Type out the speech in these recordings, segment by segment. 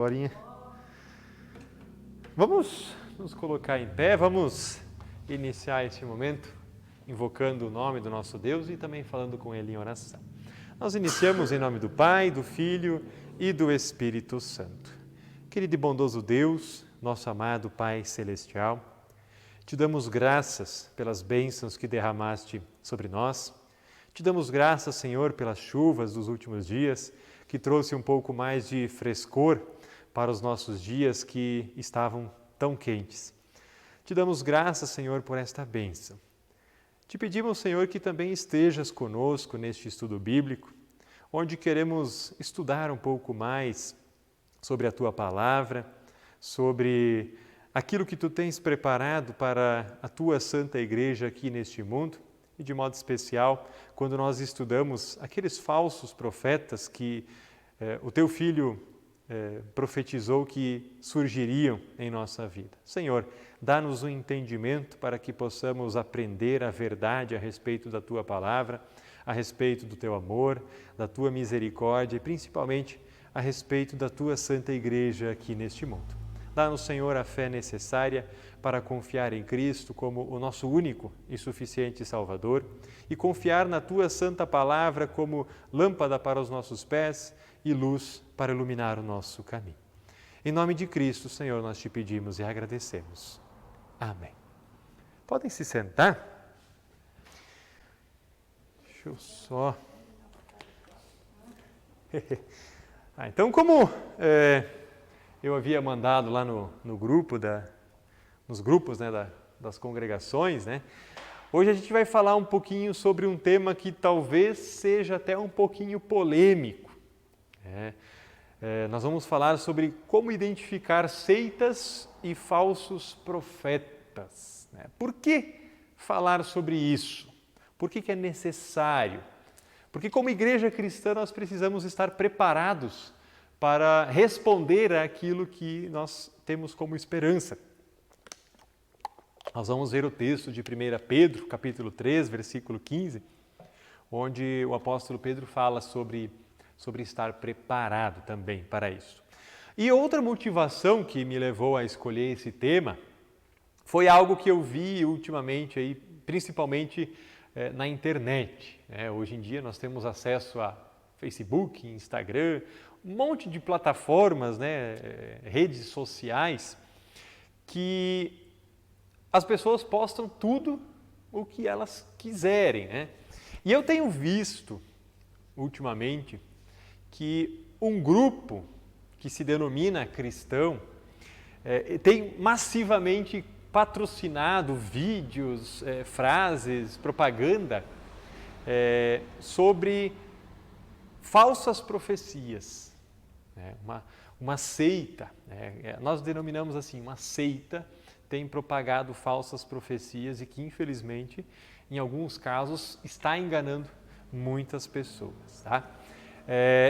Glorinha. Vamos nos colocar em pé, vamos iniciar este momento invocando o nome do nosso Deus e também falando com Ele em oração. Nós iniciamos em nome do Pai, do Filho e do Espírito Santo. Querido e bondoso Deus, nosso amado Pai Celestial, te damos graças pelas bênçãos que derramaste sobre nós. Te damos graças, Senhor, pelas chuvas dos últimos dias, que trouxe um pouco mais de frescor para os nossos dias que estavam tão quentes. Te damos graças, Senhor, por esta bênção. Te pedimos, Senhor, que também estejas conosco neste estudo bíblico, onde queremos estudar um pouco mais sobre a Tua Palavra, sobre aquilo que Tu tens preparado para a Tua Santa Igreja aqui neste mundo, e de modo especial, quando nós estudamos aqueles falsos profetas que o Teu Filho profetizou que surgiriam em nossa vida. Senhor, dá-nos um entendimento para que possamos aprender a verdade a respeito da Tua Palavra, a respeito do Teu amor, da Tua misericórdia e principalmente a respeito da Tua Santa Igreja aqui neste mundo. Dá-nos, Senhor, a fé necessária para confiar em Cristo como o nosso único e suficiente Salvador e confiar na Tua Santa Palavra como lâmpada para os nossos pés e luz para iluminar o nosso caminho. Em nome de Cristo, Senhor, nós Te pedimos e agradecemos. Amém. Podem se sentar? Deixa eu só... Então, como eu havia mandado lá no grupo, nos grupos das congregações, hoje a gente vai falar um pouquinho sobre um tema que talvez seja até um pouquinho polêmico. Nós vamos falar sobre como identificar seitas e falsos profetas. Por que falar sobre isso? Por que é necessário? Porque como igreja cristã nós precisamos estar preparados para responder àquilo que nós temos como esperança. Nós vamos ver o texto de 1 Pedro, capítulo 3, versículo 15, onde o apóstolo Pedro fala sobre estar preparado também para isso. E outra motivação que me levou a escolher esse tema foi algo que eu vi ultimamente, principalmente na internet. Hoje em dia nós temos acesso a Facebook, Instagram, um monte de plataformas, redes sociais, que as pessoas postam tudo o que elas quiserem. E eu tenho visto ultimamente que um grupo que se denomina cristão tem massivamente patrocinado vídeos, frases, propaganda sobre falsas profecias. Uma seita, nós denominamos assim, uma seita tem propagado falsas profecias e que infelizmente, em alguns casos, está enganando muitas pessoas.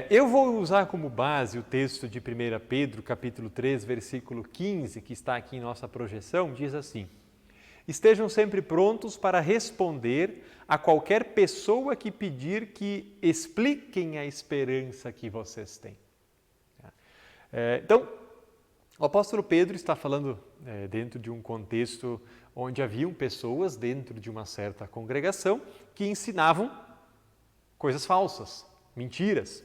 Eu vou usar como base o texto de 1 Pedro, capítulo 3, versículo 15, que está aqui em nossa projeção, diz assim: estejam sempre prontos para responder a qualquer pessoa que pedir que expliquem a esperança que vocês têm. Então, o apóstolo Pedro está falando dentro de um contexto onde haviam pessoas dentro de uma certa congregação que ensinavam coisas falsas, mentiras,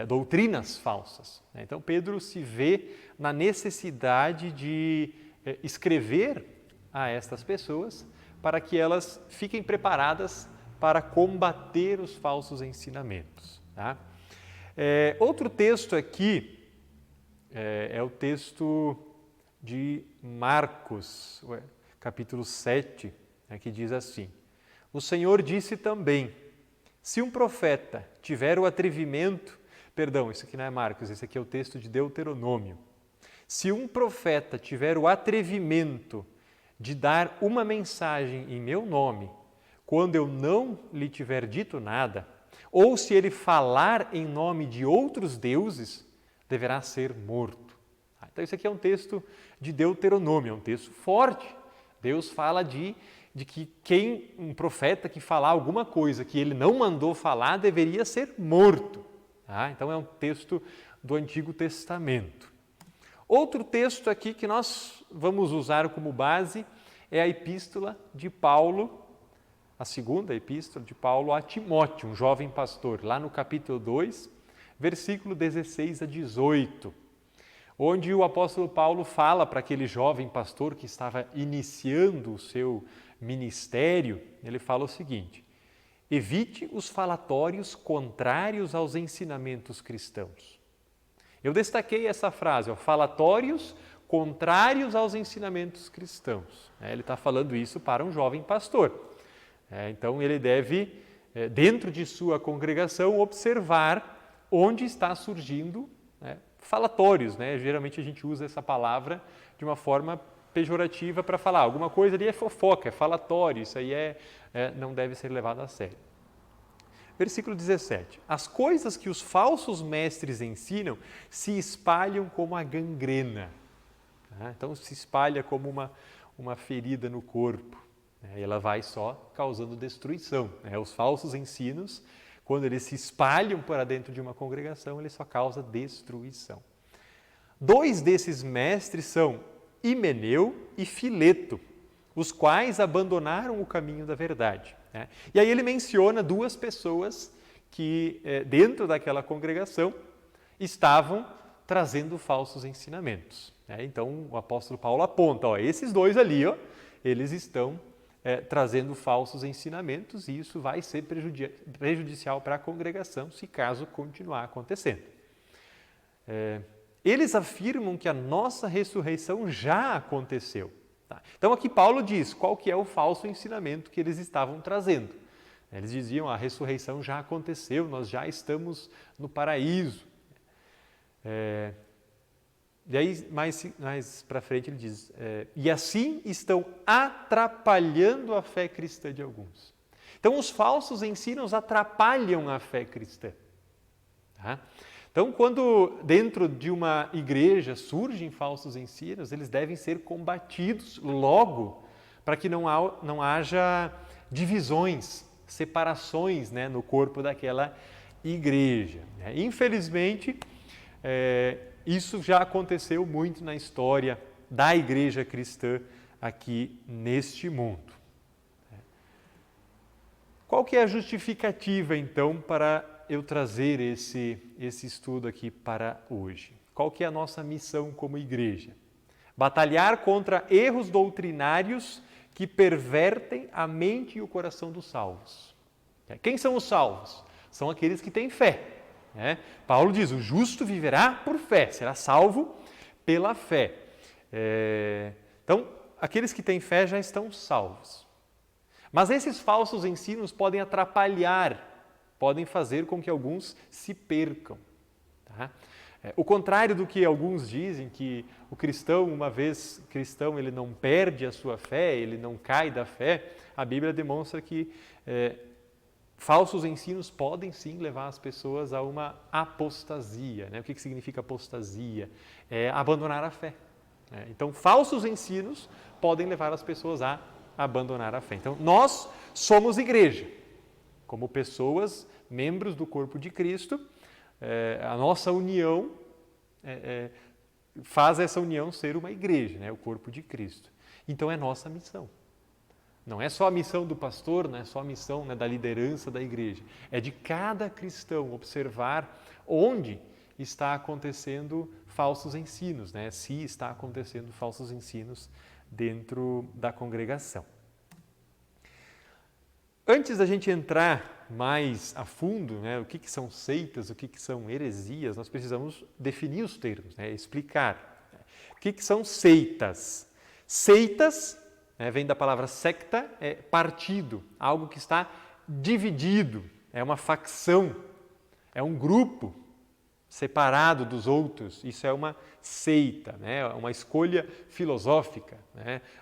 doutrinas falsas. Então, Pedro se vê na necessidade de escrever a estas pessoas para que elas fiquem preparadas para combater os falsos ensinamentos. Outro texto aqui é o texto de Marcos, capítulo 7, que diz assim: o Senhor disse também, se um profeta tiver o atrevimento, isso aqui não é Marcos, esse aqui é o texto de Deuteronômio. Se um profeta tiver o atrevimento de dar uma mensagem em meu nome, quando eu não lhe tiver dito nada, ou se ele falar em nome de outros deuses, deverá ser morto. Então esse aqui é um texto de Deuteronômio, é um texto forte. Deus fala de que um profeta que falar alguma coisa que ele não mandou falar deveria ser morto. Então é um texto do Antigo Testamento. Outro texto aqui que nós vamos usar como base é a epístola de Paulo, a segunda epístola de Paulo a Timóteo, um jovem pastor, lá no capítulo 2, versículo 16 a 18, onde o apóstolo Paulo fala para aquele jovem pastor que estava iniciando o seu ministério, ele fala o seguinte: evite os falatórios contrários aos ensinamentos cristãos. Eu destaquei essa frase, falatórios contrários aos ensinamentos cristãos. Ele está falando isso para um jovem pastor. Então ele deve, dentro de sua congregação, observar onde está surgindo falatórios. Geralmente a gente usa essa palavra de uma forma pejorativa para falar alguma coisa ali é fofoca, é falatório, isso aí não deve ser levado a sério. Versículo 17. As coisas que os falsos mestres ensinam se espalham como a gangrena. Então se espalha como uma ferida no corpo. E ela vai só causando destruição. Os falsos ensinos, quando eles se espalham para dentro de uma congregação, eles só causam destruição. 2 desses mestres são Himeneu e Fileto, os quais abandonaram o caminho da verdade. E aí ele menciona 2 pessoas que, dentro daquela congregação, estavam trazendo falsos ensinamentos. Então o apóstolo Paulo aponta, esses 2 ali, eles estão trazendo falsos ensinamentos e isso vai ser prejudicial para a congregação se caso continuar acontecendo. Eles afirmam que a nossa ressurreição já aconteceu. Então aqui Paulo diz qual que é o falso ensinamento que eles estavam trazendo. Eles diziam, a ressurreição já aconteceu, nós já estamos no paraíso. E aí, mais para frente, ele diz, e assim estão atrapalhando a fé cristã de alguns. Então, os falsos ensinos atrapalham a fé cristã. Então, quando dentro de uma igreja surgem falsos ensinos, eles devem ser combatidos logo, para que não haja divisões, separações no corpo daquela igreja. Infelizmente, isso já aconteceu muito na história da igreja cristã aqui neste mundo. Qual que é a justificativa, então, para eu trazer esse estudo aqui para hoje? Qual que é a nossa missão como igreja? Batalhar contra erros doutrinários que pervertem a mente e o coração dos salvos. Quem são os salvos? São aqueles que têm fé. Paulo diz, o justo viverá por fé, será salvo pela fé. Então, aqueles que têm fé já estão salvos. Mas esses falsos ensinos podem atrapalhar, podem fazer com que alguns se percam. O contrário do que alguns dizem, que o cristão, uma vez cristão, ele não perde a sua fé, ele não cai da fé, a Bíblia demonstra que falsos ensinos podem sim levar as pessoas a uma apostasia. O que significa apostasia? É abandonar a fé. Então, falsos ensinos podem levar as pessoas a abandonar a fé. Então, nós somos igreja. Como pessoas, membros do corpo de Cristo, a nossa união faz essa união ser uma igreja, o corpo de Cristo. Então, é nossa missão. Não é só a missão do pastor, não é só a missão da liderança da igreja. É de cada cristão observar onde está acontecendo falsos ensinos, se está acontecendo falsos ensinos dentro da congregação. Antes da gente entrar mais a fundo, o que são seitas, o que são heresias, nós precisamos definir os termos, explicar. O que são seitas? Seitas, vem da palavra secta, é partido, algo que está dividido, é uma facção, é um grupo separado dos outros. Isso é uma seita, uma escolha filosófica.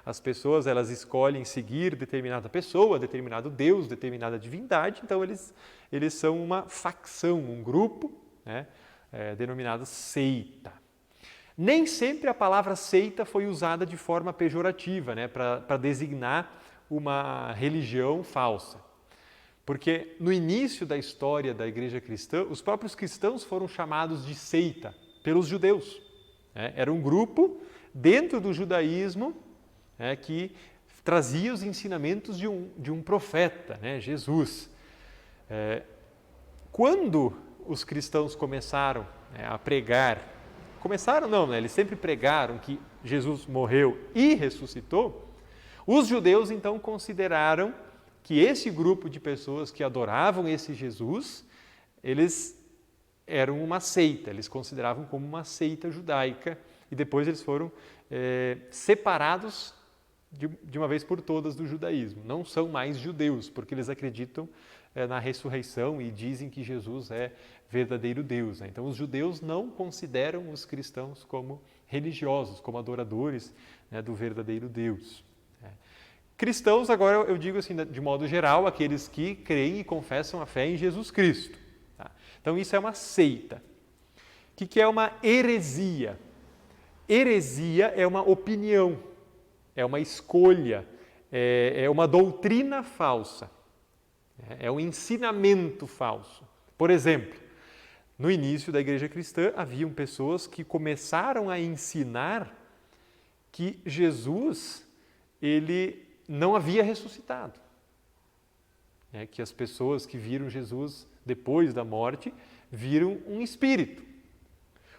As pessoas elas escolhem seguir determinada pessoa, determinado Deus, determinada divindade, então eles são uma facção, um grupo denominado seita. Nem sempre a palavra seita foi usada de forma pejorativa, para designar uma religião falsa. Porque no início da história da igreja cristã, os próprios cristãos foram chamados de seita pelos judeus. Era um grupo dentro do judaísmo que trazia os ensinamentos de um profeta, Jesus. Quando os cristãos começaram a pregar, eles sempre pregaram que Jesus morreu e ressuscitou, os judeus então consideraram que esse grupo de pessoas que adoravam esse Jesus, eles eram uma seita, eles consideravam como uma seita judaica e depois eles foram separados de uma vez por todas do judaísmo. Não são mais judeus, porque eles acreditam na ressurreição e dizem que Jesus é verdadeiro Deus. Então, os judeus não consideram os cristãos como religiosos, como adoradores do verdadeiro Deus. Cristãos, agora eu digo assim, de modo geral, aqueles que creem e confessam a fé em Jesus Cristo. Então, isso é uma seita. O que é uma heresia? Heresia é uma opinião, é uma escolha, é uma doutrina falsa, é um ensinamento falso. Por exemplo, no início da igreja cristã, haviam pessoas que começaram a ensinar que Jesus, ele não havia ressuscitado. Que as pessoas que viram Jesus depois da morte, viram um espírito.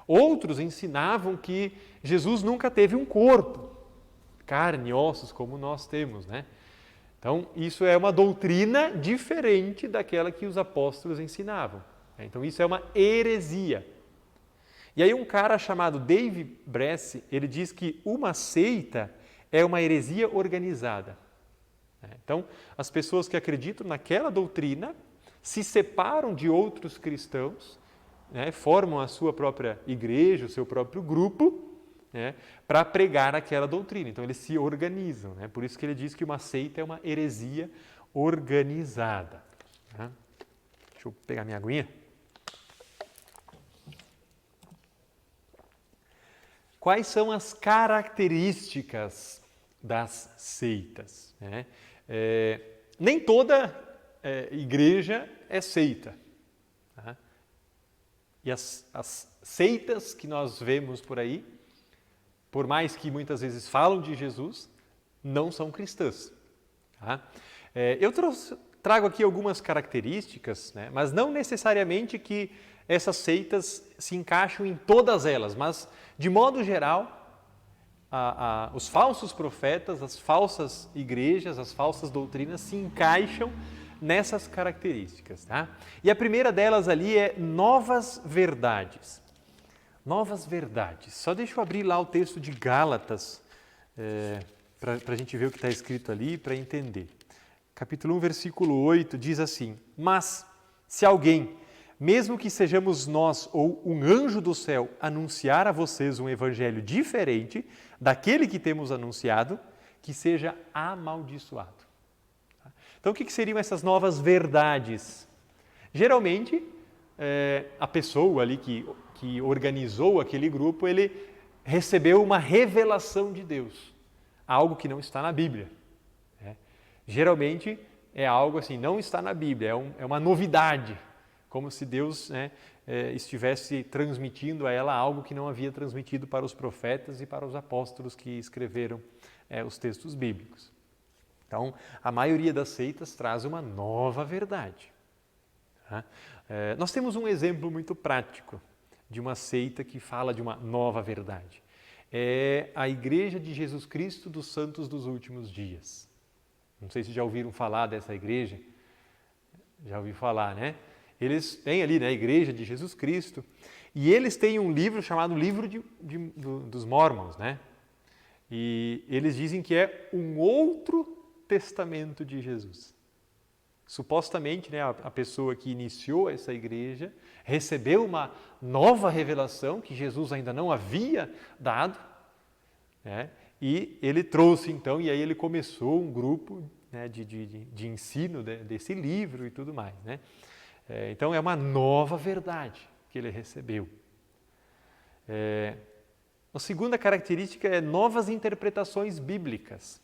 Outros ensinavam que Jesus nunca teve um corpo, carne e ossos como nós temos, Então, isso é uma doutrina diferente daquela que os apóstolos ensinavam. Então, isso é uma heresia. E aí um cara chamado Dave Bresse, ele diz que uma seita é uma heresia organizada. Então, as pessoas que acreditam naquela doutrina se separam de outros cristãos, formam a sua própria igreja, o seu próprio grupo, para pregar aquela doutrina. Então, eles se organizam. Por isso que ele diz que uma seita é uma heresia organizada. Deixa eu pegar minha aguinha. Quais são as características das seitas? Nem toda igreja é seita. E as seitas que nós vemos por aí, por mais que muitas vezes falam de Jesus, não são cristãs. Eu trago aqui algumas características, mas não necessariamente que essas seitas se encaixam em todas elas, mas, de modo geral, os falsos profetas, as falsas igrejas, as falsas doutrinas se encaixam nessas características. E a primeira delas ali é novas verdades. Novas verdades. Só deixa eu abrir lá o texto de Gálatas, para a gente ver o que está escrito ali, para entender. Capítulo 1, versículo 8, diz assim: Mas, se alguém, mesmo que sejamos nós ou um anjo do céu, anunciar a vocês um evangelho diferente daquele que temos anunciado, que seja amaldiçoado. Então, o que seriam essas novas verdades? Geralmente, a pessoa ali que organizou aquele grupo, ele recebeu uma revelação de Deus, algo que não está na Bíblia. Geralmente, é algo assim, não está na Bíblia, é uma novidade, como se Deus estivesse transmitindo a ela algo que não havia transmitido para os profetas e para os apóstolos que escreveram os textos bíblicos. Então, a maioria das seitas traz uma nova verdade. Nós temos um exemplo muito prático de uma seita que fala de uma nova verdade. É a Igreja de Jesus Cristo dos Santos dos Últimos Dias. Não sei se já ouviram falar dessa igreja. Já ouvi falar, Eles têm ali, a Igreja de Jesus Cristo, e eles têm um livro chamado Livro dos Mormons, E eles dizem que é um outro testamento de Jesus. Supostamente, a pessoa que iniciou essa igreja recebeu uma nova revelação que Jesus ainda não havia dado, e ele trouxe então, e aí ele começou um grupo de ensino desse livro e tudo mais. Então, é uma nova verdade que ele recebeu. A segunda característica é novas interpretações bíblicas.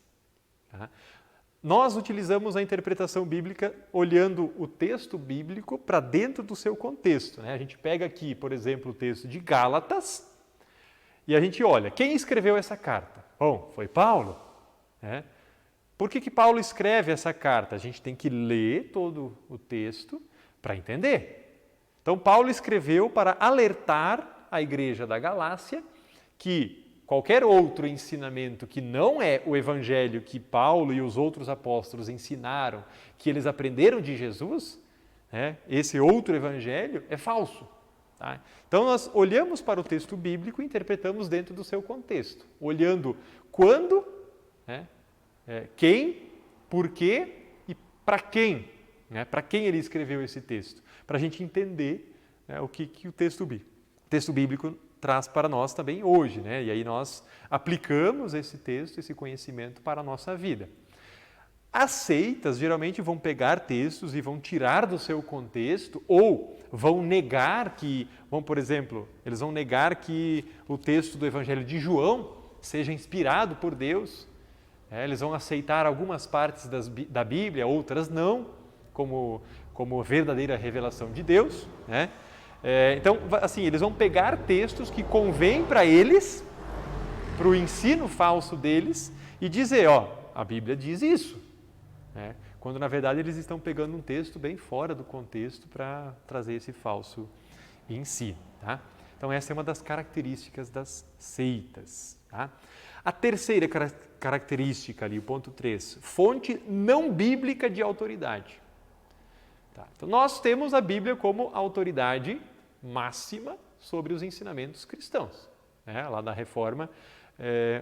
nós utilizamos a interpretação bíblica olhando o texto bíblico para dentro do seu contexto, né? A gente pega aqui, por exemplo, o texto de Gálatas e a gente olha, quem escreveu essa carta? Bom, foi Paulo, né? Por que Paulo escreve essa carta? A gente tem que ler todo o texto para entender. Então, Paulo escreveu para alertar a igreja da Galácia que qualquer outro ensinamento que não é o evangelho que Paulo e os outros apóstolos ensinaram, que eles aprenderam de Jesus, né, esse outro evangelho é falso. Tá? Então, nós olhamos para o texto bíblico e interpretamos dentro do seu contexto, olhando quando, né, quem, por quê e para quem, né, para quem ele escreveu esse texto, para a gente entender, né, o que o texto bíblico traz para nós também hoje, né? E aí nós aplicamos esse texto, esse conhecimento para a nossa vida. As seitas geralmente vão pegar textos e vão tirar do seu contexto ou vão negar que, por exemplo, eles vão negar que o texto do Evangelho de João seja inspirado por Deus. Eles vão aceitar algumas partes da Bíblia, outras não, como verdadeira revelação de Deus, né? Então, assim, eles vão pegar textos que convêm para eles, para o ensino falso deles, e dizer, a Bíblia diz isso. Né? Quando, na verdade, eles estão pegando um texto bem fora do contexto para trazer esse falso ensino. Tá? Então, essa é uma das características das seitas. Tá? A terceira característica ali, o ponto 3, fonte não bíblica de autoridade. Tá? Então, nós temos a Bíblia como autoridade máxima sobre os ensinamentos cristãos. Lá na Reforma,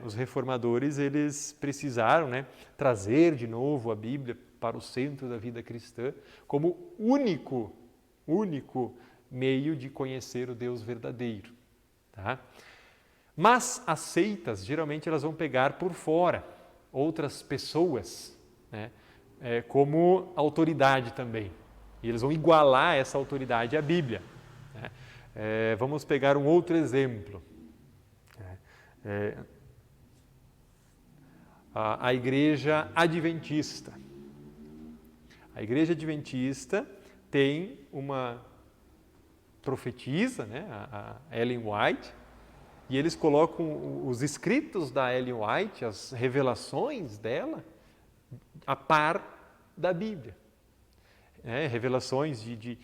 os reformadores eles precisaram, né, trazer de novo a Bíblia para o centro da vida cristã como único meio de conhecer o Deus verdadeiro. Tá? Mas as seitas, geralmente, elas vão pegar por fora outras pessoas, né, como autoridade também. E eles vão igualar essa autoridade à Bíblia. Né? Vamos pegar um outro exemplo. A Igreja Adventista. A Igreja Adventista tem uma profetisa, né, a Ellen White, e eles colocam os escritos da Ellen White, as revelações dela, a par da Bíblia. Revelações de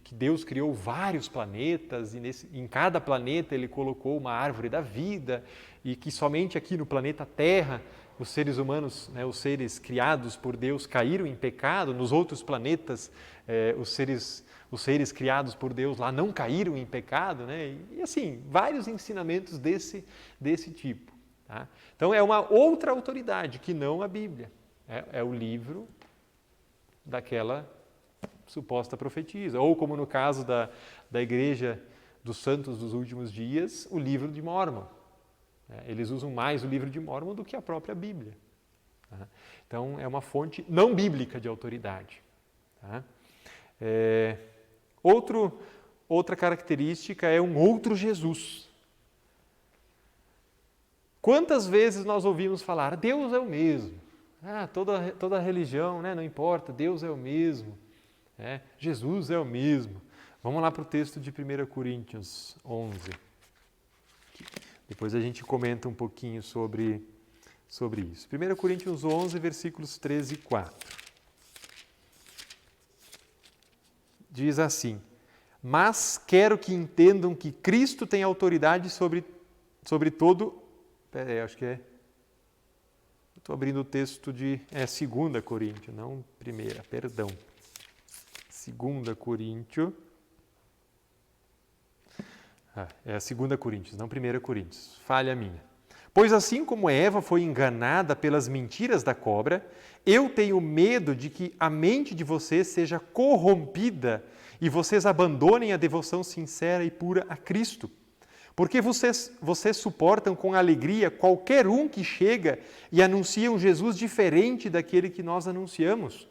que Deus criou vários planetas e em cada planeta Ele colocou uma árvore da vida e que somente aqui no planeta Terra os seres humanos, né, os seres criados por Deus caíram em pecado, nos outros planetas os seres criados por Deus lá não caíram em pecado, né? E assim, vários ensinamentos desse tipo. Tá? Então é uma outra autoridade que não a Bíblia, é o livro daquela suposta profetisa, ou como no caso da Igreja dos Santos dos Últimos Dias, o livro de Mórmon. Eles usam mais o livro de Mórmon do que a própria Bíblia. Tá? Então, é uma fonte não bíblica de autoridade. Tá? Outra característica é um outro Jesus. Quantas vezes nós ouvimos falar, Deus é o mesmo, toda religião, né, não importa, Deus é o mesmo, Jesus é o mesmo. Vamos lá para o texto de 1 Coríntios 11. Depois a gente comenta um pouquinho sobre isso. 1 Coríntios 11, versículos 13 e 4. Diz assim, mas quero que entendam que Cristo tem autoridade sobre todo... acho que estou abrindo o texto de... 2 Coríntios, não 1, perdão. 2 Coríntios... é 2 Coríntios, não 1 Coríntios. Falha minha. Pois assim como Eva foi enganada pelas mentiras da cobra, eu tenho medo de que a mente de vocês seja corrompida e vocês abandonem a devoção sincera e pura a Cristo. Porque vocês suportam com alegria qualquer um que chega e anuncia um Jesus diferente daquele que nós anunciamos.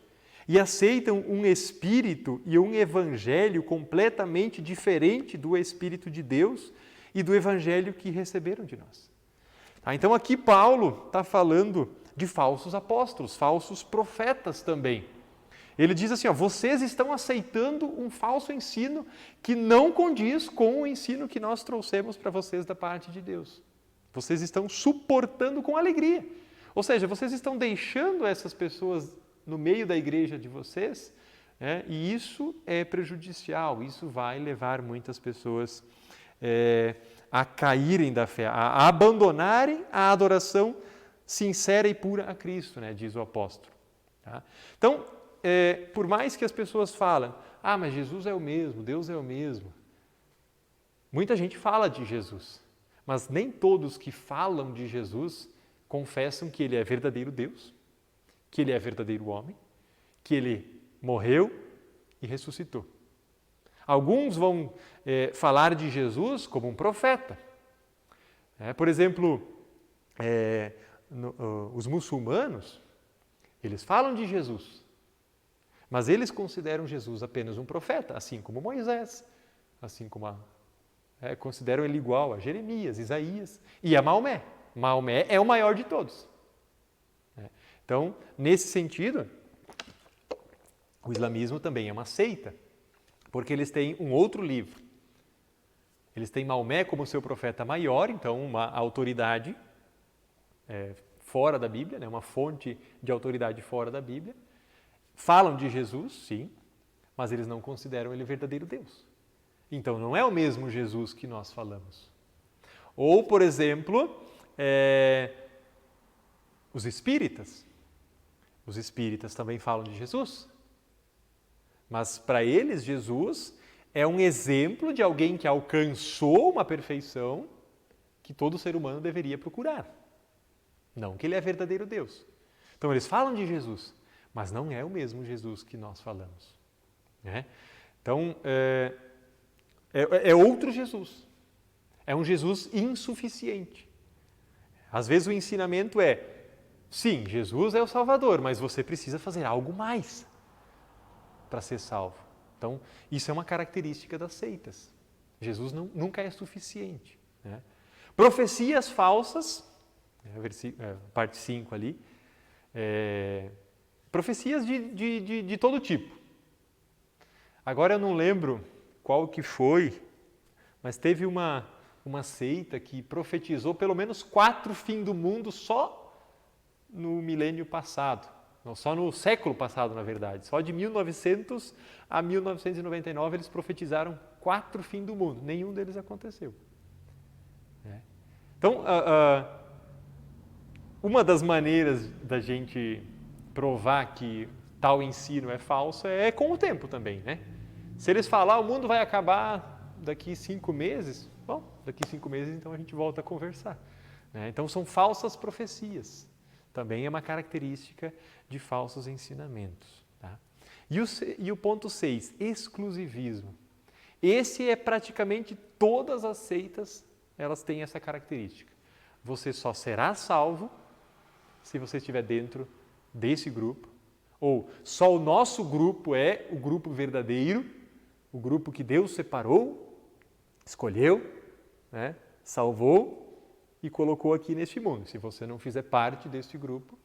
E aceitam um Espírito e um Evangelho completamente diferente do Espírito de Deus e do Evangelho que receberam de nós. Então aqui Paulo está falando de falsos apóstolos, falsos profetas também. Ele diz assim, vocês estão aceitando um falso ensino que não condiz com o ensino que nós trouxemos para vocês da parte de Deus. Vocês estão suportando com alegria. Ou seja, vocês estão deixando essas pessoas no meio da igreja de vocês, e isso é prejudicial, isso vai levar muitas pessoas a caírem da fé, a abandonarem a adoração sincera e pura a Cristo, diz o apóstolo. Tá? Então, por mais que as pessoas falem, mas Jesus é o mesmo, Deus é o mesmo. Muita gente fala de Jesus, mas nem todos que falam de Jesus confessam que Ele é verdadeiro Deus, que Ele é verdadeiro homem, que Ele morreu e ressuscitou. Alguns vão falar de Jesus como um profeta. Por exemplo, os muçulmanos, eles falam de Jesus, mas eles consideram Jesus apenas um profeta, assim como Moisés, assim como consideram ele igual a Jeremias, Isaías e a Maomé. Maomé é o maior de todos. Então, nesse sentido, o islamismo também é uma seita, porque eles têm um outro livro. Eles têm Maomé como seu profeta maior, então uma autoridade fora da Bíblia, uma fonte de autoridade fora da Bíblia. Falam de Jesus, sim, mas eles não consideram ele verdadeiro Deus. Então, não é o mesmo Jesus que nós falamos. Ou, por exemplo, os espíritas. Os espíritas também falam de Jesus. Mas, para eles, Jesus é um exemplo de alguém que alcançou uma perfeição que todo ser humano deveria procurar. Não que ele é verdadeiro Deus. Então, eles falam de Jesus, mas não é o mesmo Jesus que nós falamos. Então, é outro Jesus. É um Jesus insuficiente. Às vezes o ensinamento sim, Jesus é o Salvador, mas você precisa fazer algo mais para ser salvo. Então, isso é uma característica das seitas. Jesus nunca é suficiente. Profecias falsas, parte 5 ali, profecias de todo tipo. Agora eu não lembro qual que foi, mas teve uma seita que profetizou pelo menos 4 fins do mundo só no milênio passado. Não, só no século passado, na verdade. Só de 1900 a 1999 eles profetizaram 4 fins do mundo. Nenhum deles aconteceu. Então, uma das maneiras da gente provar que tal ensino é falso é com o tempo também, Se eles falar o mundo vai acabar daqui 5 meses, bom, daqui 5 meses então a gente volta a conversar. Então são falsas profecias. Também é uma característica de falsos ensinamentos. Tá? E o ponto 6, exclusivismo. Esse é praticamente todas as seitas, elas têm essa característica. Você só será salvo se você estiver dentro desse grupo, ou só o nosso grupo é o grupo verdadeiro, o grupo que Deus separou, escolheu, salvou e colocou aqui neste mundo. Se você não fizer parte deste grupo,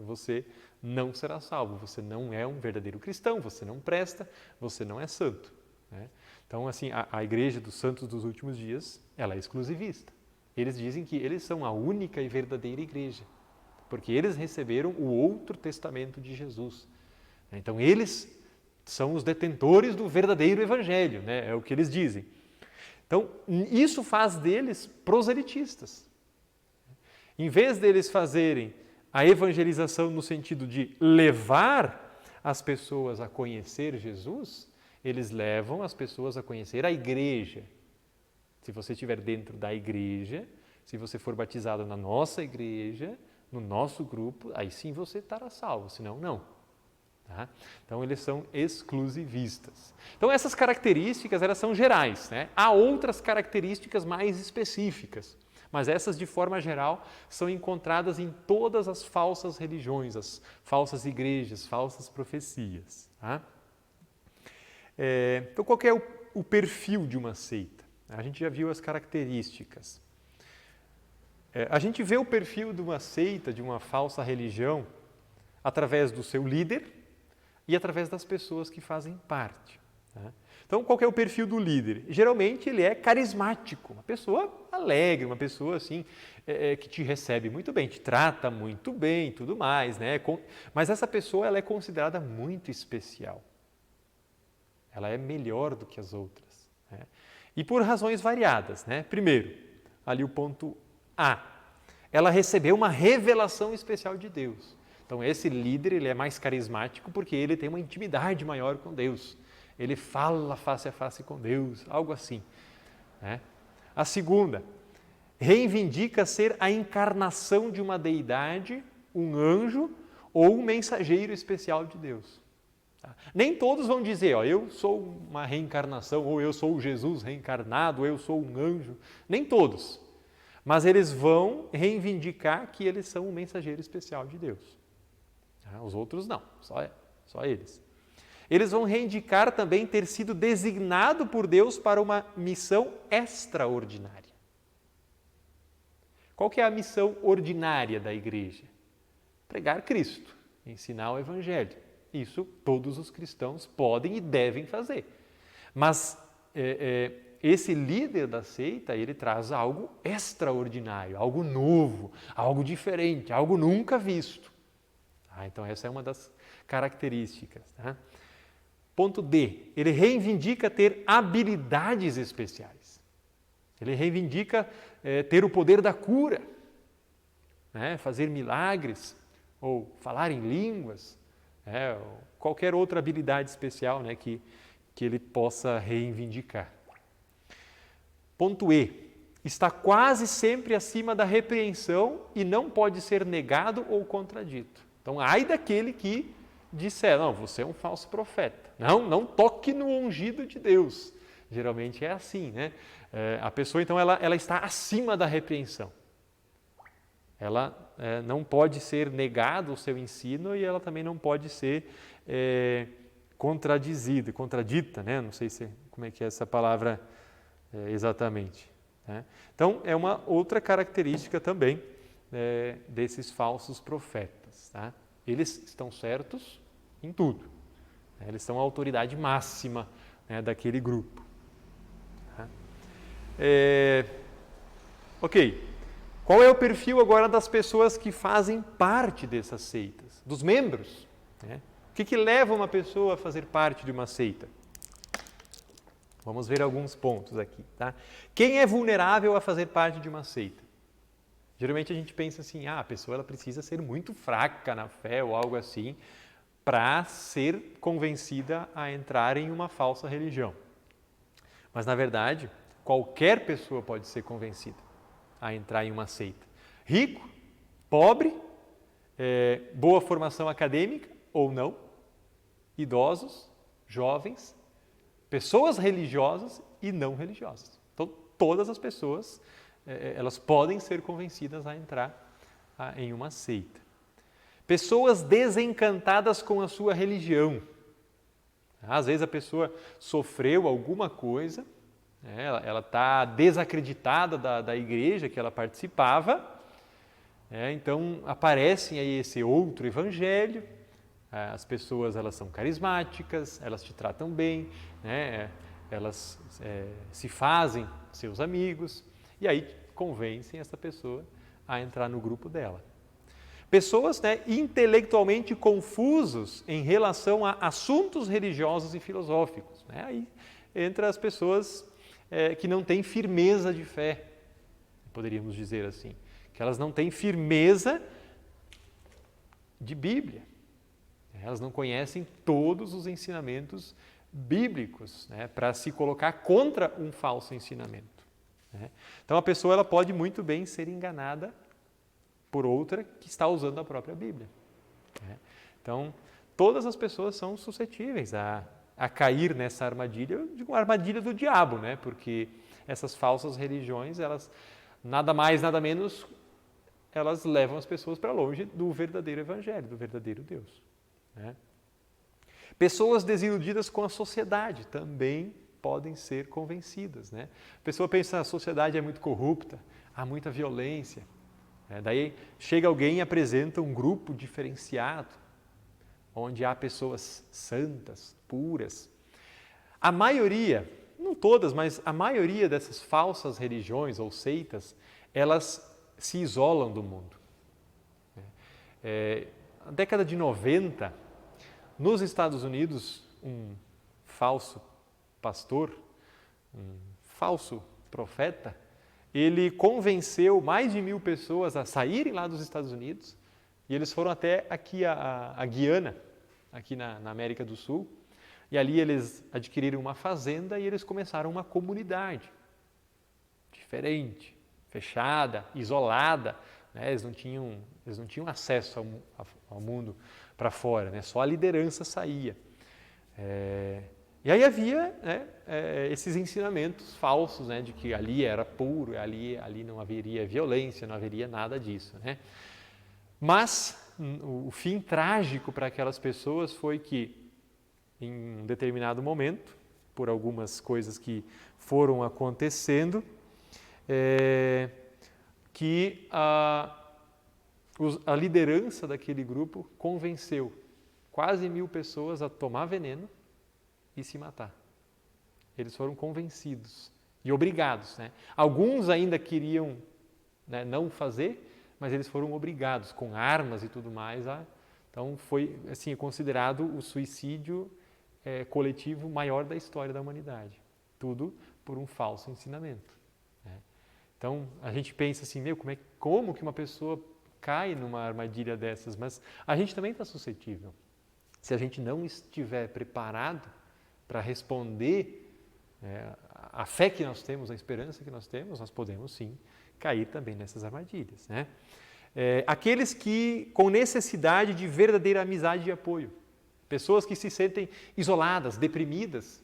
você não será salvo, você não é um verdadeiro cristão, você não presta, você não é santo. Então, assim, a igreja dos santos dos últimos dias, ela é exclusivista. Eles dizem que eles são a única e verdadeira igreja, porque eles receberam o outro testamento de Jesus. Então, eles são os detentores do verdadeiro evangelho, é o que eles dizem. Então, isso faz deles proselitistas. Em vez deles fazerem a evangelização no sentido de levar as pessoas a conhecer Jesus, eles levam as pessoas a conhecer a igreja. Se você estiver dentro da igreja, se você for batizado na nossa igreja, no nosso grupo, aí sim você estará salvo, senão não. Tá? Então, eles são exclusivistas. Então, essas características, elas são gerais. Há outras características mais específicas, mas essas, de forma geral, são encontradas em todas as falsas religiões, as falsas igrejas, falsas profecias. Tá? Então, qual que é o perfil de uma seita? A gente já viu as características. A gente vê o perfil de uma seita, de uma falsa religião, através do seu líder e através das pessoas que fazem parte. Né? Então, qual que é o perfil do líder? Geralmente ele é carismático, uma pessoa alegre, uma pessoa assim, que te recebe muito bem, te trata muito bem e tudo mais. Né? Mas essa pessoa ela é considerada muito especial. Ela é melhor do que as outras. Né? E por razões variadas. Né? Primeiro, ali o ponto A. Ela recebeu uma revelação especial de Deus. Então, esse líder ele é mais carismático porque ele tem uma intimidade maior com Deus. Ele fala face a face com Deus, algo assim. Né? A segunda, reivindica ser a encarnação de uma deidade, um anjo ou um mensageiro especial de Deus. Tá? Nem todos vão dizer, ó, eu sou uma reencarnação, ou eu sou o Jesus reencarnado, ou eu sou um anjo. Nem todos. Mas eles vão reivindicar que eles são um mensageiro especial de Deus. Os outros não, só eles. Eles vão reivindicar também ter sido designado por Deus para uma missão extraordinária. Qual que é a missão ordinária da igreja? Pregar Cristo, ensinar o Evangelho. Isso todos os cristãos podem e devem fazer. Mas esse líder da seita, ele traz algo extraordinário, algo novo, algo diferente, algo nunca visto. Então essa é uma das características. Tá? Ponto D, ele reivindica ter habilidades especiais. Ele reivindica ter o poder da cura, né? Fazer milagres, ou falar em línguas, ou qualquer outra habilidade especial, né? que ele possa reivindicar. Ponto E, está quase sempre acima da repreensão e não pode ser negado ou contradito. Então, ai daquele que disser, não, você é um falso profeta. Não toque no ungido de Deus. Geralmente é assim, né? A pessoa, então, ela está acima da repreensão. Ela não pode ser negado o seu ensino e ela também não pode ser contradita, né? Não sei como é que é essa palavra exatamente. Né? Então, é uma outra característica também desses falsos profetas. Tá? Eles estão certos em tudo. Né? Eles são a autoridade máxima, né, daquele grupo. Tá? Ok. Qual é o perfil agora das pessoas que fazem parte dessas seitas? Dos membros? Né? O que leva uma pessoa a fazer parte de uma seita? Vamos ver alguns pontos aqui. Tá? Quem é vulnerável a fazer parte de uma seita? Geralmente a gente pensa assim, a pessoa ela precisa ser muito fraca na fé ou algo assim para ser convencida a entrar em uma falsa religião. Mas, na verdade, qualquer pessoa pode ser convencida a entrar em uma seita. Rico, pobre, boa formação acadêmica ou não, idosos, jovens, pessoas religiosas e não religiosas. Então, todas as pessoas elas podem ser convencidas a entrar em uma seita. Pessoas desencantadas com a sua religião. Às vezes a pessoa sofreu alguma coisa, ela está desacreditada da igreja que ela participava, então aparece aí esse outro evangelho, as pessoas elas são carismáticas, elas te tratam bem, elas se fazem seus amigos, e aí convencem essa pessoa a entrar no grupo dela. Pessoas intelectualmente confusos em relação a assuntos religiosos e filosóficos. Aí entra as pessoas que não têm firmeza de fé, poderíamos dizer assim, que elas não têm firmeza de Bíblia. Elas não conhecem todos os ensinamentos bíblicos para se colocar contra um falso ensinamento. Então a pessoa ela pode muito bem ser enganada por outra que está usando a própria Bíblia. Então todas as pessoas são suscetíveis a cair nessa armadilha, eu digo uma armadilha do diabo, porque essas falsas religiões, elas nada mais, nada menos, elas levam as pessoas para longe do verdadeiro evangelho, do verdadeiro Deus. Pessoas desiludidas com a sociedade também podem ser convencidas. A pessoa pensa que a sociedade é muito corrupta, há muita violência, Daí chega alguém e apresenta um grupo diferenciado, onde há pessoas santas, puras. A maioria, não todas, mas a maioria dessas falsas religiões ou seitas, elas se isolam do mundo. Na década de 90, nos Estados Unidos, um falso pastor, um falso profeta, ele convenceu mais de 1.000 pessoas a saírem lá dos Estados Unidos e eles foram até aqui a Guiana, aqui na América do Sul, e ali eles adquiriram uma fazenda e eles começaram uma comunidade diferente, fechada, isolada, né? Eles não tinham acesso ao mundo para fora, né? Só a liderança saía. E aí havia, né, esses ensinamentos falsos, né, de que ali era puro, ali não haveria violência, não haveria nada disso, né? Mas o fim trágico para aquelas pessoas foi que, em um determinado momento, por algumas coisas que foram acontecendo, que a liderança daquele grupo convenceu quase 1.000 pessoas a tomar veneno e se matar. Eles foram convencidos e obrigados, né? Alguns ainda queriam, né, não fazer, mas eles foram obrigados com armas e tudo mais. Então foi assim considerado o suicídio coletivo maior da história da humanidade. Tudo por um falso ensinamento, né? Então a gente pensa assim, como que uma pessoa cai numa armadilha dessas? Mas a gente também está suscetível. Se a gente não estiver preparado para responder a fé que nós temos, a esperança que nós temos, nós podemos sim cair também nessas armadilhas, né? Aqueles que com necessidade de verdadeira amizade e apoio, pessoas que se sentem isoladas, deprimidas,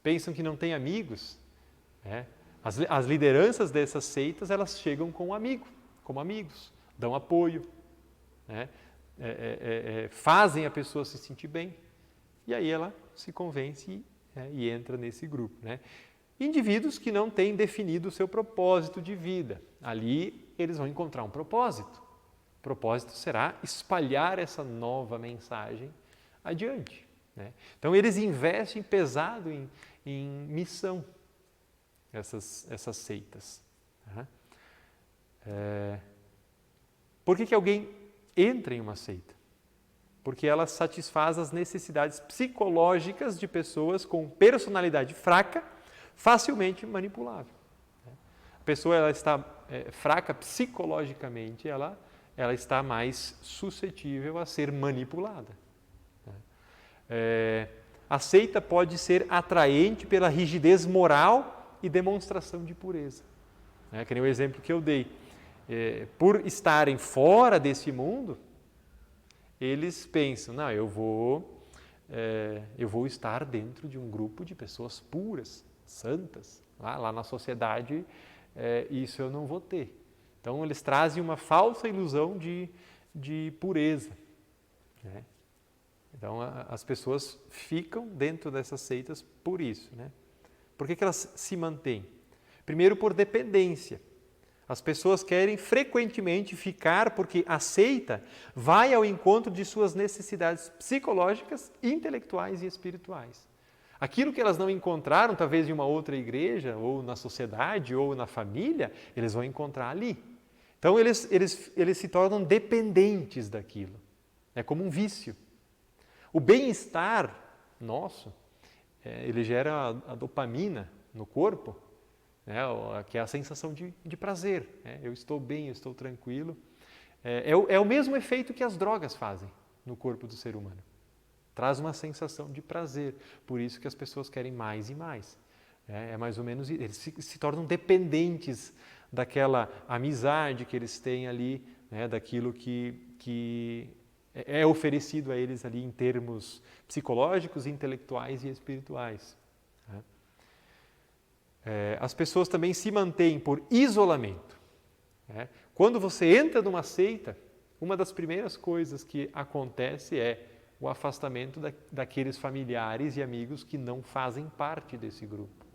pensam que não têm amigos, né? As lideranças dessas seitas, elas chegam como amigos, dão apoio, né? Fazem a pessoa se sentir bem, e aí ela se convence e entra nesse grupo, né? Indivíduos que não têm definido o seu propósito de vida. Ali eles vão encontrar um propósito. O propósito será espalhar essa nova mensagem adiante, né? Então eles investem pesado em missão, essas seitas. Por que alguém entra em uma seita? Porque ela satisfaz as necessidades psicológicas de pessoas com personalidade fraca, facilmente manipulável. A pessoa ela está fraca psicologicamente, ela está mais suscetível a ser manipulada. A seita pode ser atraente pela rigidez moral e demonstração de pureza. Que nem o exemplo que eu dei. Por estarem fora desse mundo, eles pensam, não, eu vou estar dentro de um grupo de pessoas puras, santas, lá na sociedade, isso eu não vou ter. Então eles trazem uma falsa ilusão de pureza, né? Então as pessoas ficam dentro dessas seitas por isso, né? Por que elas se mantêm? Primeiro, por dependência. As pessoas querem frequentemente ficar porque a seita vai ao encontro de suas necessidades psicológicas, intelectuais e espirituais. Aquilo que elas não encontraram, talvez em uma outra igreja, ou na sociedade, ou na família, eles vão encontrar ali. Então eles se tornam dependentes daquilo. É como um vício. O bem-estar nosso, ele gera a dopamina no corpo, que é a sensação de prazer. Eu estou bem, eu estou tranquilo. É o mesmo efeito que as drogas fazem no corpo do ser humano. Traz uma sensação de prazer. Por isso que as pessoas querem mais e mais. É mais ou menos isso. Eles se tornam dependentes daquela amizade que eles têm ali, daquilo que é oferecido a eles ali em termos psicológicos, intelectuais e espirituais. As pessoas também se mantêm por isolamento. Quando você entra numa seita, uma das primeiras coisas que acontece é o afastamento daqueles familiares e amigos que não fazem parte desse grupo.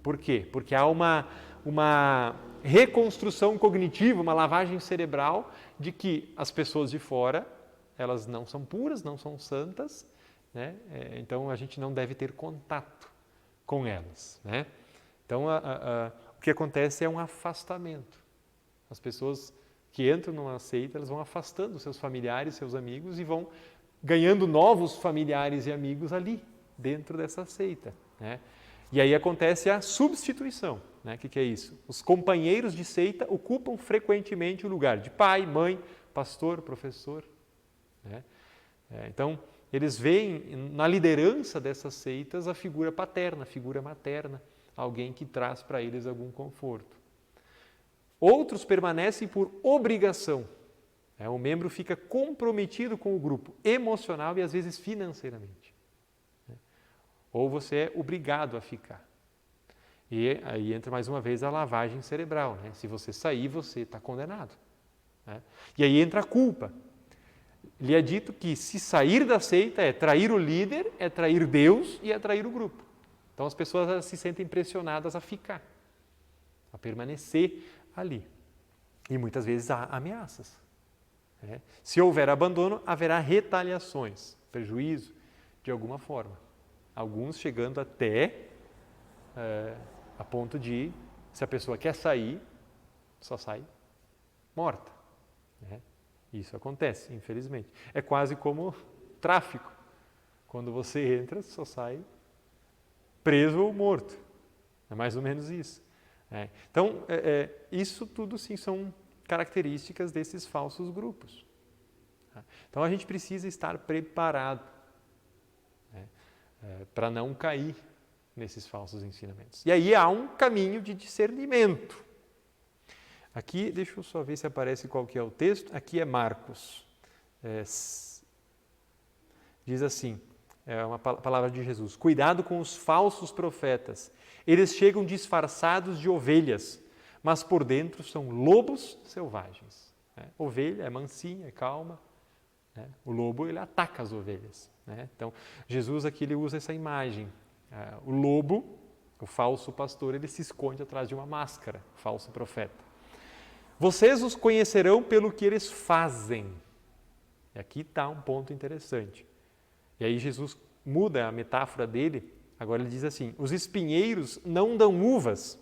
Por quê? Porque há uma reconstrução cognitiva, uma lavagem cerebral de que as pessoas de fora, elas não são puras, não são santas, né? Então a gente não deve ter contato com elas, né? Então o que acontece é um afastamento. As pessoas que entram numa seita, elas vão afastando seus familiares, seus amigos e vão ganhando novos familiares e amigos ali, dentro dessa seita, né? E aí acontece a substituição, né? O que é isso? Os companheiros de seita ocupam frequentemente o lugar de pai, mãe, pastor, professor, né? Então, eles veem na liderança dessas seitas a figura paterna, a figura materna, alguém que traz para eles algum conforto. Outros permanecem por obrigação. O membro fica comprometido com o grupo, emocional e às vezes financeiramente. Ou você é obrigado a ficar. E aí entra mais uma vez a lavagem cerebral, né? Se você sair, você está condenado, né? E aí entra a culpa. Lhe é dito que se sair da seita é trair o líder, é trair Deus e é trair o grupo. Então as pessoas se sentem pressionadas a ficar, a permanecer ali. E muitas vezes há ameaças, né? Se houver abandono, haverá retaliações, prejuízo de alguma forma. Alguns chegando até a ponto de, se a pessoa quer sair, só sai morta, né? Isso acontece, infelizmente. É quase como tráfico. Quando você entra, só sai preso ou morto. É mais ou menos isso. Então, isso tudo sim são características desses falsos grupos. Então, a gente precisa estar preparado, né, para não cair nesses falsos ensinamentos. E aí há um caminho de discernimento. Aqui, deixa eu só ver se aparece qual que é o texto. Aqui é Marcos. Diz assim, é uma palavra de Jesus: cuidado com os falsos profetas. Eles chegam disfarçados de ovelhas, mas por dentro são lobos selvagens. Ovelha é mansinha, é calma. O lobo, ele ataca as ovelhas, né? Então, Jesus aqui ele usa essa imagem. O lobo, o falso pastor, ele se esconde atrás de uma máscara, o falso profeta. Vocês os conhecerão pelo que eles fazem. E aqui está um ponto interessante. E aí Jesus muda a metáfora dele. Agora ele diz assim: os espinheiros não dão uvas,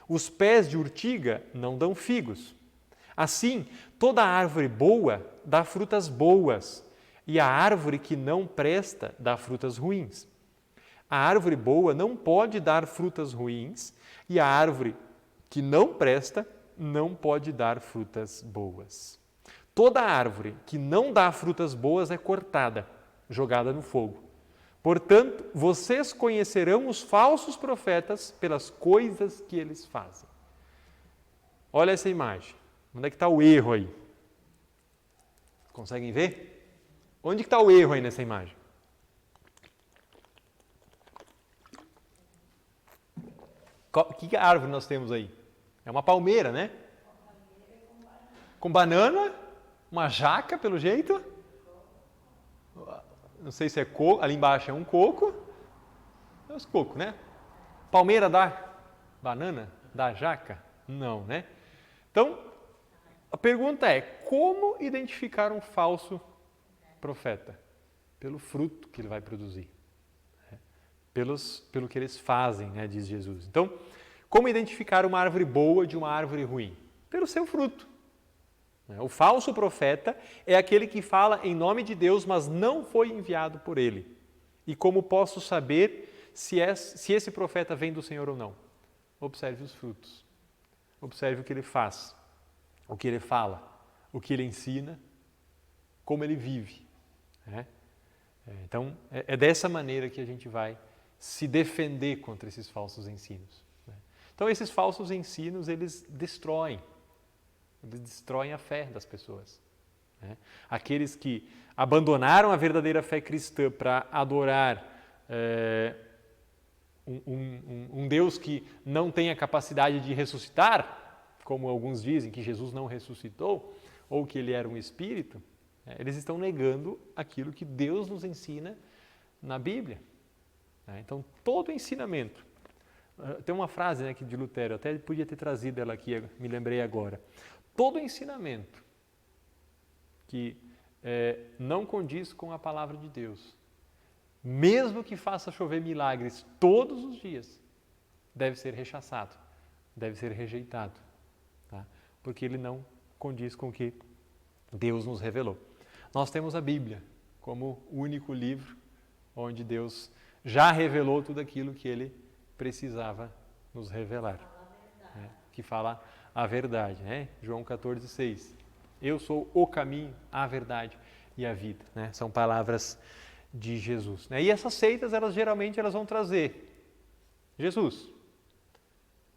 os pés de urtiga não dão figos. Assim, toda árvore boa dá frutas boas, e a árvore que não presta dá frutas ruins. A árvore boa não pode dar frutas ruins, e a árvore que não presta não pode dar frutas boas. Toda árvore que não dá frutas boas é cortada, jogada no fogo. Portanto, vocês conhecerão os falsos profetas pelas coisas que eles fazem. Olha essa imagem. Onde é que está o erro aí? Conseguem ver? Onde está o erro aí nessa imagem? Que árvore nós temos aí? É uma palmeira, né? Com banana, uma jaca, pelo jeito. Não sei se é coco, ali embaixo é um coco. É os cocos, né? Palmeira dá banana? Dá jaca? Não, né? Então, a pergunta é: como identificar um falso profeta? Pelo fruto que ele vai produzir. Pelo que eles fazem, né, diz Jesus. Então, como identificar uma árvore boa de uma árvore ruim? Pelo seu fruto. O falso profeta é aquele que fala em nome de Deus, mas não foi enviado por ele. E como posso saber se esse profeta vem do Senhor ou não? Observe os frutos. Observe o que ele faz, o que ele fala, o que ele ensina, como ele vive. Então, é dessa maneira que a gente vai se defender contra esses falsos ensinos. Então, esses falsos ensinos, eles destroem a fé das pessoas. Aqueles que abandonaram a verdadeira fé cristã para adorar um Deus que não tem a capacidade de ressuscitar, como alguns dizem que Jesus não ressuscitou, ou que ele era um espírito, eles estão negando aquilo que Deus nos ensina na Bíblia. Então, todo ensinamento Tem uma frase, né, aqui de Lutero, até podia ter trazido ela aqui, me lembrei agora. Todo ensinamento que não condiz com a palavra de Deus, mesmo que faça chover milagres todos os dias, deve ser rechaçado, deve ser rejeitado, tá? Porque ele não condiz com o que Deus nos revelou. Nós temos a Bíblia como o único livro onde Deus já revelou tudo aquilo que Ele precisava nos revelar, né? Que fala a verdade, né? João 14,6. Eu sou o caminho, a verdade e a vida, né? São palavras de Jesus, né? E essas seitas, geralmente vão trazer Jesus.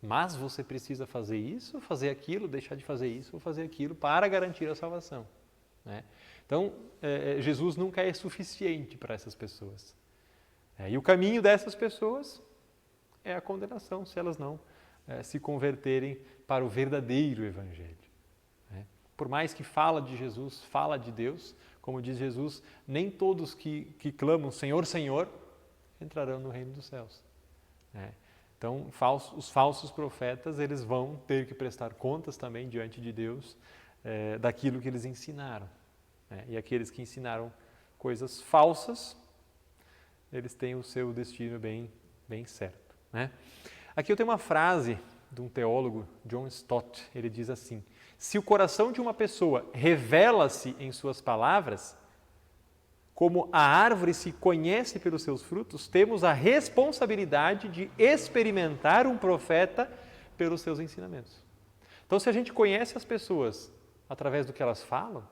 Mas você precisa fazer isso, fazer aquilo, deixar de fazer isso ou fazer aquilo para garantir a salvação, né? Então, Jesus nunca é suficiente para essas pessoas. E o caminho dessas pessoas é a condenação, se elas não se converterem para o verdadeiro Evangelho, né? Por mais que fala de Jesus, fala de Deus, como diz Jesus, nem todos que clamam Senhor, Senhor, entrarão no reino dos céus, né? Então, os falsos profetas, eles vão ter que prestar contas também diante de Deus daquilo que eles ensinaram, né? E aqueles que ensinaram coisas falsas, eles têm o seu destino bem certo, né? Aqui eu tenho uma frase de um teólogo, John Stott. Ele diz assim: se o coração de uma pessoa revela-se em suas palavras, como a árvore se conhece pelos seus frutos, temos a responsabilidade de experimentar um profeta pelos seus ensinamentos. Então, se a gente conhece as pessoas através do que elas falam,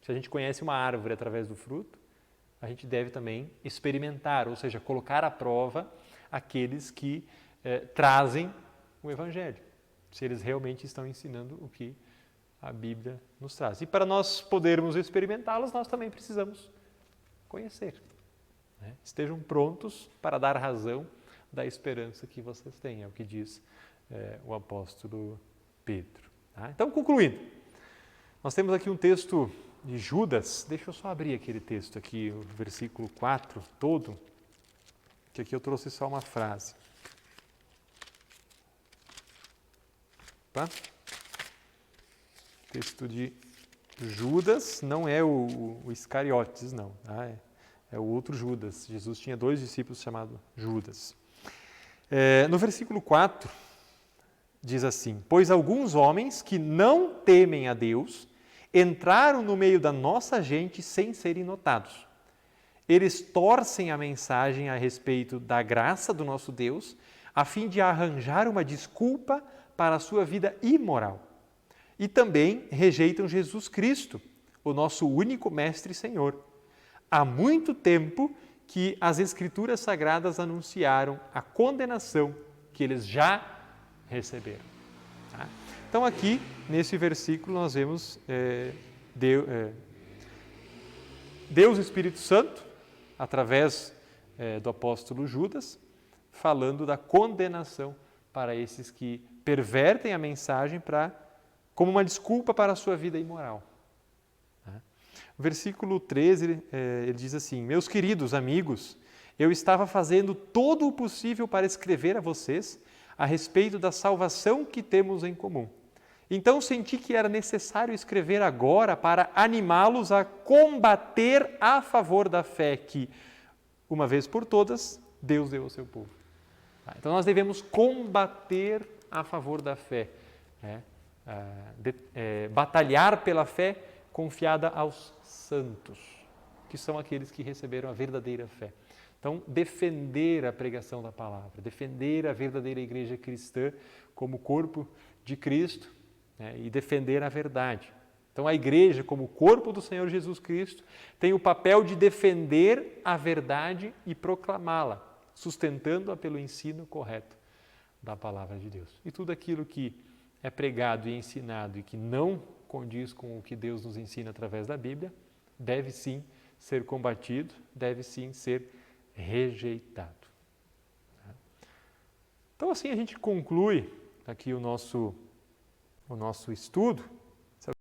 se a gente conhece uma árvore através do fruto, a gente deve também experimentar, ou seja, colocar à prova aqueles que trazem o Evangelho, se eles realmente estão ensinando o que a Bíblia nos traz. E para nós podermos experimentá-los, nós também precisamos conhecer, né? Estejam prontos para dar razão da esperança que vocês têm, é o que diz o apóstolo Pedro, tá? Então, concluindo, nós temos aqui um texto de Judas. Deixa eu só abrir aquele texto aqui, o versículo 4 todo, que aqui eu trouxe só uma frase. Opa. Texto de Judas, não é o Iscariotes, não, tá? É o outro Judas. Jesus tinha 2 discípulos chamados Judas. No versículo 4, diz assim: pois alguns homens que não temem a Deus entraram no meio da nossa gente sem serem notados. Eles torcem a mensagem a respeito da graça do nosso Deus, a fim de arranjar uma desculpa para a sua vida imoral. E também rejeitam Jesus Cristo, o nosso único Mestre e Senhor. Há muito tempo que as Escrituras Sagradas anunciaram a condenação que eles já receberam. Tá? Então aqui, nesse versículo, nós vemos Deus Espírito Santo, através do apóstolo Judas, falando da condenação para esses que pervertem a mensagem como uma desculpa para a sua vida imoral. O versículo 13, ele diz assim: meus queridos amigos, eu estava fazendo todo o possível para escrever a vocês a respeito da salvação que temos em comum. Então senti que era necessário escrever agora para animá-los a combater a favor da fé que, uma vez por todas, Deus deu ao seu povo. Então nós devemos combater a favor da fé, né? Batalhar pela fé confiada aos santos, que são aqueles que receberam a verdadeira fé. Então, defender a pregação da palavra, defender a verdadeira igreja cristã como corpo de Cristo, né? E defender a verdade. Então, a igreja, como corpo do Senhor Jesus Cristo, tem o papel de defender a verdade e proclamá-la, sustentando-a pelo ensino correto da palavra de Deus. E tudo aquilo que é pregado e ensinado e que não condiz com o que Deus nos ensina através da Bíblia, deve sim ser combatido, deve sim ser rejeitado. Então assim a gente conclui aqui o nosso estudo.